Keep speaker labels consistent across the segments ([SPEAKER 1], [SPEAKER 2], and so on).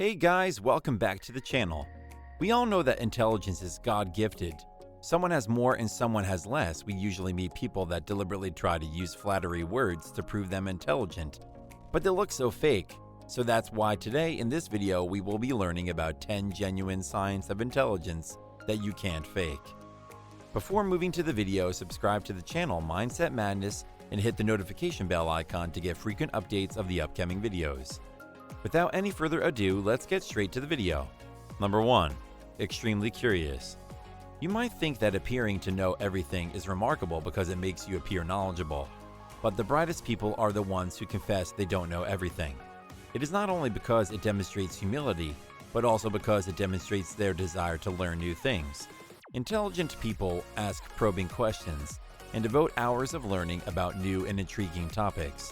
[SPEAKER 1] Hey guys, welcome back to the channel. We all know that intelligence is God-gifted. Someone has more and someone has less. We usually meet people that deliberately try to use flattery words to prove them intelligent, but they look so fake. So that's why today in this video we will be learning about 10 genuine signs of intelligence that you can't fake. Before moving to the video, subscribe to the channel Mindset Madness and hit the notification bell icon to get frequent updates of the upcoming videos. Without any further ado, let's get straight to the video. Number 1. Extremely curious. You might think that appearing to know everything is remarkable because it makes you appear knowledgeable, but the brightest people are the ones who confess they don't know everything. It is not only because it demonstrates humility, but also because it demonstrates their desire to learn new things. Intelligent people ask probing questions and devote hours of learning about new and intriguing topics.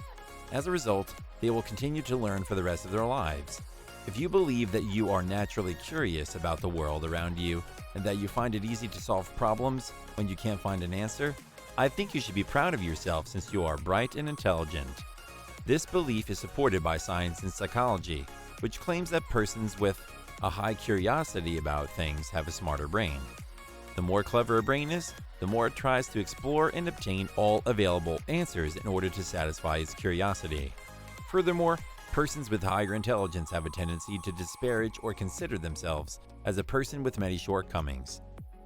[SPEAKER 1] As a result, they will continue to learn for the rest of their lives. If you believe that you are naturally curious about the world around you and that you find it easy to solve problems when you can't find an answer, I think you should be proud of yourself since you are bright and intelligent. This belief is supported by science and psychology, which claims that persons with a high curiosity about things have a smarter brain. The more clever a brain is, the more it tries to explore and obtain all available answers in order to satisfy its curiosity. Furthermore, persons with higher intelligence have a tendency to disparage or consider themselves as a person with many shortcomings,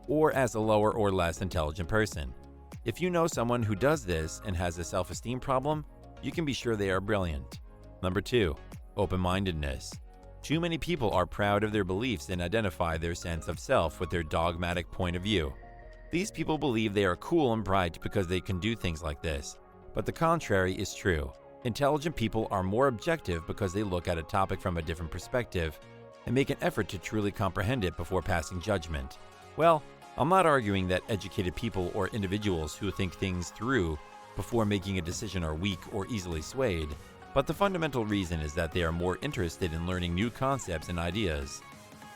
[SPEAKER 1] or as a lower or less intelligent person. If you know someone who does this and has a self-esteem problem, you can be sure they are brilliant. Number 2. Open-mindedness. Too many people are proud of their beliefs and identify their sense of self with their dogmatic point of view. These people believe they are cool and bright because they can do things like this, but the contrary is true. Intelligent people are more objective because they look at a topic from a different perspective and make an effort to truly comprehend it before passing judgment. Well, I'm not arguing that educated people or individuals who think things through before making a decision are weak or easily swayed, but the fundamental reason is that they are more interested in learning new concepts and ideas.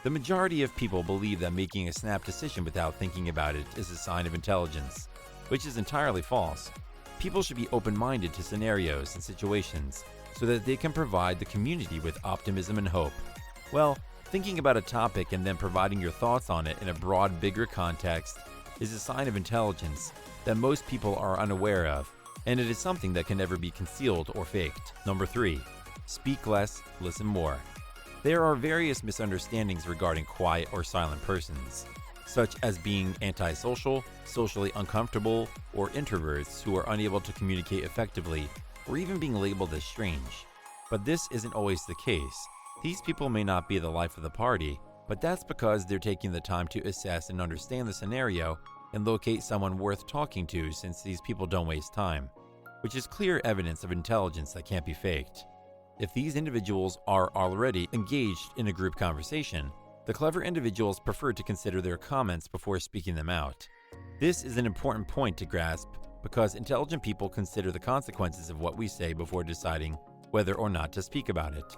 [SPEAKER 1] The majority of people believe that making a snap decision without thinking about it is a sign of intelligence, which is entirely false. People should be open-minded to scenarios and situations so that they can provide the community with optimism and hope. Well, thinking about a topic and then providing your thoughts on it in a broad, bigger context is a sign of intelligence that most people are unaware of, and it is something that can never be concealed or faked. Number 3. Speak less, listen more. There are various misunderstandings regarding quiet or silent persons, such as being antisocial, socially uncomfortable, or introverts who are unable to communicate effectively, or even being labeled as strange. But this isn't always the case. These people may not be the life of the party, but that's because they're taking the time to assess and understand the scenario and locate someone worth talking to, since these people don't waste time, which is clear evidence of intelligence that can't be faked. If these individuals are already engaged in a group conversation, the clever individuals prefer to consider their comments before speaking them out. This is an important point to grasp because intelligent people consider the consequences of what we say before deciding whether or not to speak about it.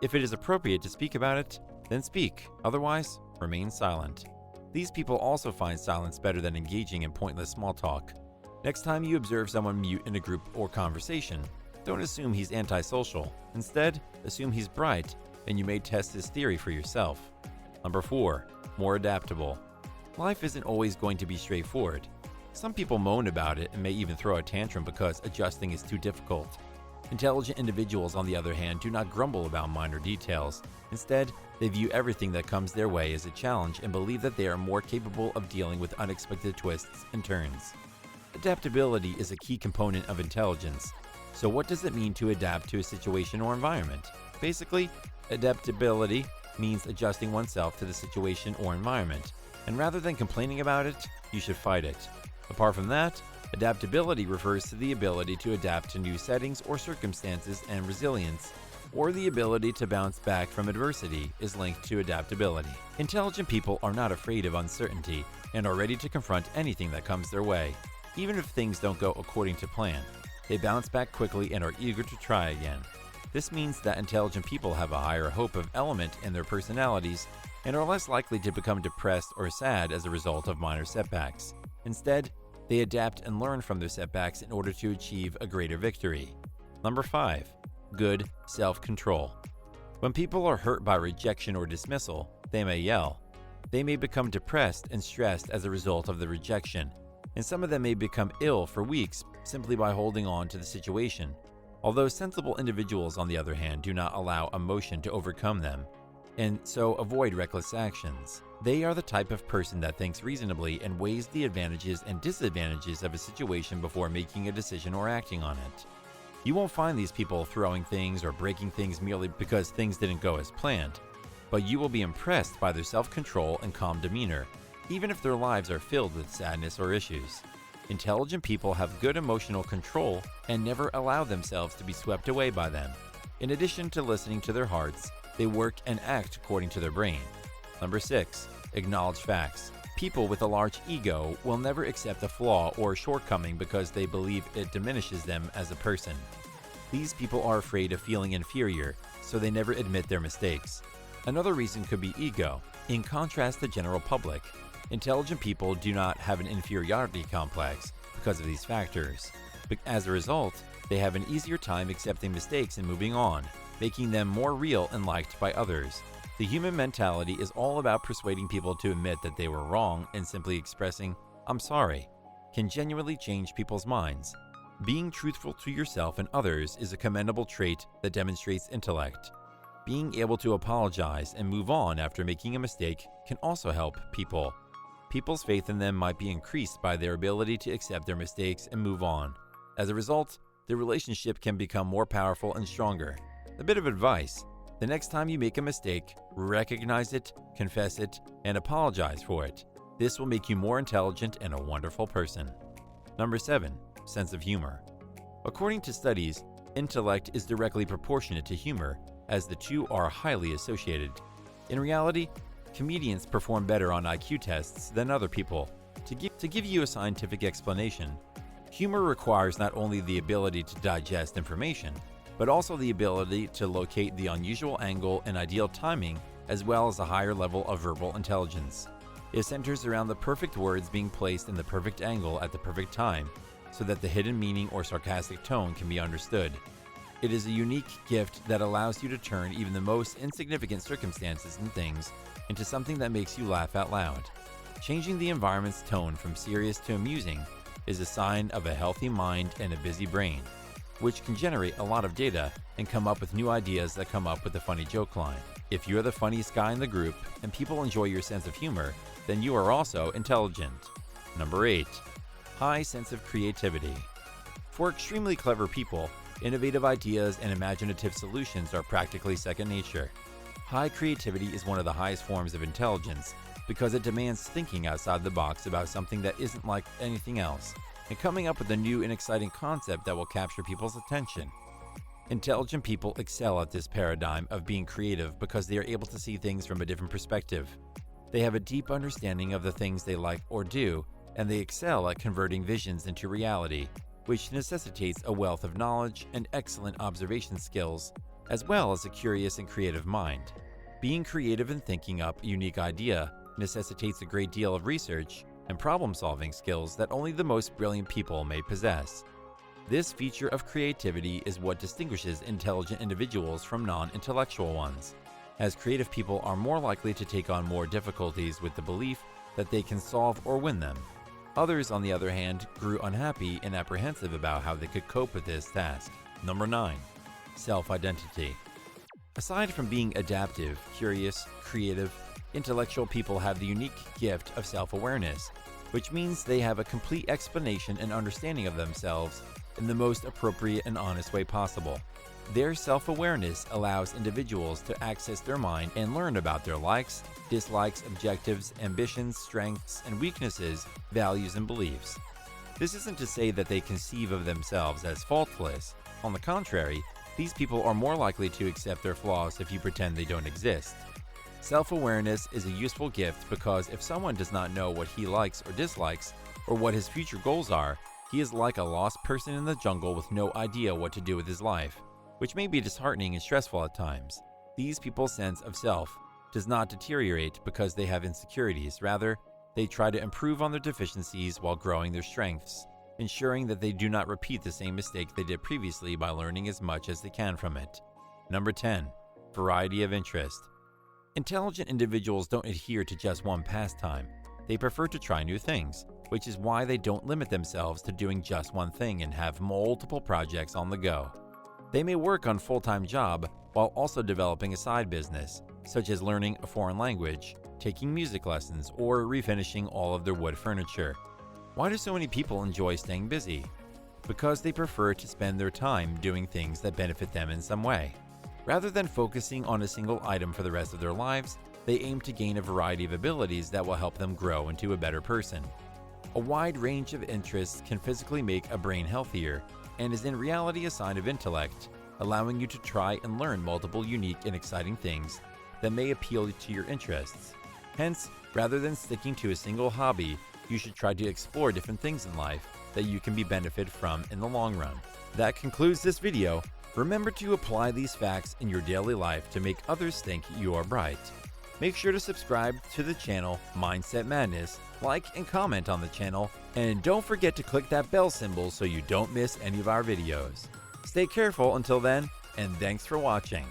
[SPEAKER 1] If it is appropriate to speak about it, then speak. Otherwise, remain silent. These people also find silence better than engaging in pointless small talk. Next time you observe someone mute in a group or conversation, don't assume he's antisocial. Instead, assume he's bright, and you may test his theory for yourself. Number 4. More adaptable. Life isn't always going to be straightforward. Some people moan about it and may even throw a tantrum because adjusting is too difficult. Intelligent individuals, on the other hand, do not grumble about minor details. Instead, they view everything that comes their way as a challenge and believe that they are more capable of dealing with unexpected twists and turns. Adaptability is a key component of intelligence. So what does it mean to adapt to a situation or environment? Basically, adaptability means adjusting oneself to the situation or environment, and rather than complaining about it, you should fight it. Apart from that, adaptability refers to the ability to adapt to new settings or circumstances, and resilience, or the ability to bounce back from adversity, is linked to adaptability. Intelligent people are not afraid of uncertainty and are ready to confront anything that comes their way. Even if things don't go according to plan, they bounce back quickly and are eager to try again. This means that intelligent people have a higher hope of element in their personalities and are less likely to become depressed or sad as a result of minor setbacks. Instead, they adapt and learn from their setbacks in order to achieve a greater victory. Number 5. Good self-control. When people are hurt by rejection or dismissal, they may yell. They may become depressed and stressed as a result of the rejection, and some of them may become ill for weeks simply by holding on to the situation. Although sensible individuals, on the other hand, do not allow emotion to overcome them, and so avoid reckless actions. They are the type of person that thinks reasonably and weighs the advantages and disadvantages of a situation before making a decision or acting on it. You won't find these people throwing things or breaking things merely because things didn't go as planned, but you will be impressed by their self-control and calm demeanor, even if their lives are filled with sadness or issues. Intelligent people have good emotional control and never allow themselves to be swept away by them. In addition to listening to their hearts, they work and act according to their brain. Number 6. Acknowledge facts. People with a large ego will never accept a flaw or shortcoming because they believe it diminishes them as a person. These people are afraid of feeling inferior, so they never admit their mistakes. Another reason could be ego. In contrast to the general public, intelligent people do not have an inferiority complex because of these factors. But as a result, they have an easier time accepting mistakes and moving on, making them more real and liked by others. The human mentality is all about persuading people to admit that they were wrong, and simply expressing, "I'm sorry," can genuinely change people's minds. Being truthful to yourself and others is a commendable trait that demonstrates intellect. Being able to apologize and move on after making a mistake can also help people. People's faith in them might be increased by their ability to accept their mistakes and move on. As a result, the relationship can become more powerful and stronger. A bit of advice: the next time you make a mistake, recognize it, confess it, and apologize for it. This will make you more intelligent and a wonderful person. Number 7. Sense of humor. According to studies, intellect is directly proportionate to humor, as the two are highly associated. In reality, comedians perform better on IQ tests than other people. To give you a scientific explanation, humor requires not only the ability to digest information, but also the ability to locate the unusual angle and ideal timing, as well as a higher level of verbal intelligence. It centers around the perfect words being placed in the perfect angle at the perfect time, so that the hidden meaning or sarcastic tone can be understood. It is a unique gift that allows you to turn even the most insignificant circumstances and things into something that makes you laugh out loud. Changing the environment's tone from serious to amusing is a sign of a healthy mind and a busy brain, which can generate a lot of data and come up with new ideas that come up with a funny joke line. If you're the funniest guy in the group and people enjoy your sense of humor, then you are also intelligent. Number 8. High sense of creativity. For extremely clever people, innovative ideas and imaginative solutions are practically second nature. High creativity is one of the highest forms of intelligence because it demands thinking outside the box about something that isn't like anything else, and coming up with a new and exciting concept that will capture people's attention. Intelligent people excel at this paradigm of being creative because they are able to see things from a different perspective. They have a deep understanding of the things they like or do, and they excel at converting visions into reality, which necessitates a wealth of knowledge and excellent observation skills, as well as a curious and creative mind. Being creative and thinking up a unique idea necessitates a great deal of research and problem-solving skills that only the most brilliant people may possess. This feature of creativity is what distinguishes intelligent individuals from non-intellectual ones, as creative people are more likely to take on more difficulties with the belief that they can solve or win them. Others, on the other hand, grew unhappy and apprehensive about how they could cope with this task. Number 9. Self-identity. Aside from being adaptive, curious, creative, intellectual people have the unique gift of self-awareness, which means they have a complete explanation and understanding of themselves in the most appropriate and honest way possible. Their self-awareness allows individuals to access their mind and learn about their likes, dislikes, objectives, ambitions, strengths, and weaknesses, values, and beliefs. This isn't to say that they conceive of themselves as faultless. On the contrary, these people are more likely to accept their flaws if you pretend they don't exist. Self-awareness is a useful gift because if someone does not know what he likes or dislikes, or what his future goals are, he is like a lost person in the jungle with no idea what to do with his life, which may be disheartening and stressful at times. These people's sense of self does not deteriorate because they have insecurities. Rather, they try to improve on their deficiencies while growing their strengths, ensuring that they do not repeat the same mistake they did previously by learning as much as they can from it. Number 10. Variety of interest. Intelligent individuals don't adhere to just one pastime. They prefer to try new things, which is why they don't limit themselves to doing just one thing and have multiple projects on the go. They may work on a full-time job while also developing a side business, such as learning a foreign language, taking music lessons, or refinishing all of their wood furniture. Why do so many people enjoy staying busy? Because they prefer to spend their time doing things that benefit them in some way. Rather than focusing on a single item for the rest of their lives, they aim to gain a variety of abilities that will help them grow into a better person. A wide range of interests can physically make a brain healthier and is in reality a sign of intellect, allowing you to try and learn multiple unique and exciting things that may appeal to your interests. Hence, rather than sticking to a single hobby, you should try to explore different things in life that you can be benefited from in the long run. That concludes this video. Remember to apply these facts in your daily life to make others think you are bright. Make sure to subscribe to the channel Mindset Madness, like and comment on the channel, and don't forget to click that bell symbol so you don't miss any of our videos. Stay careful until then, and thanks for watching.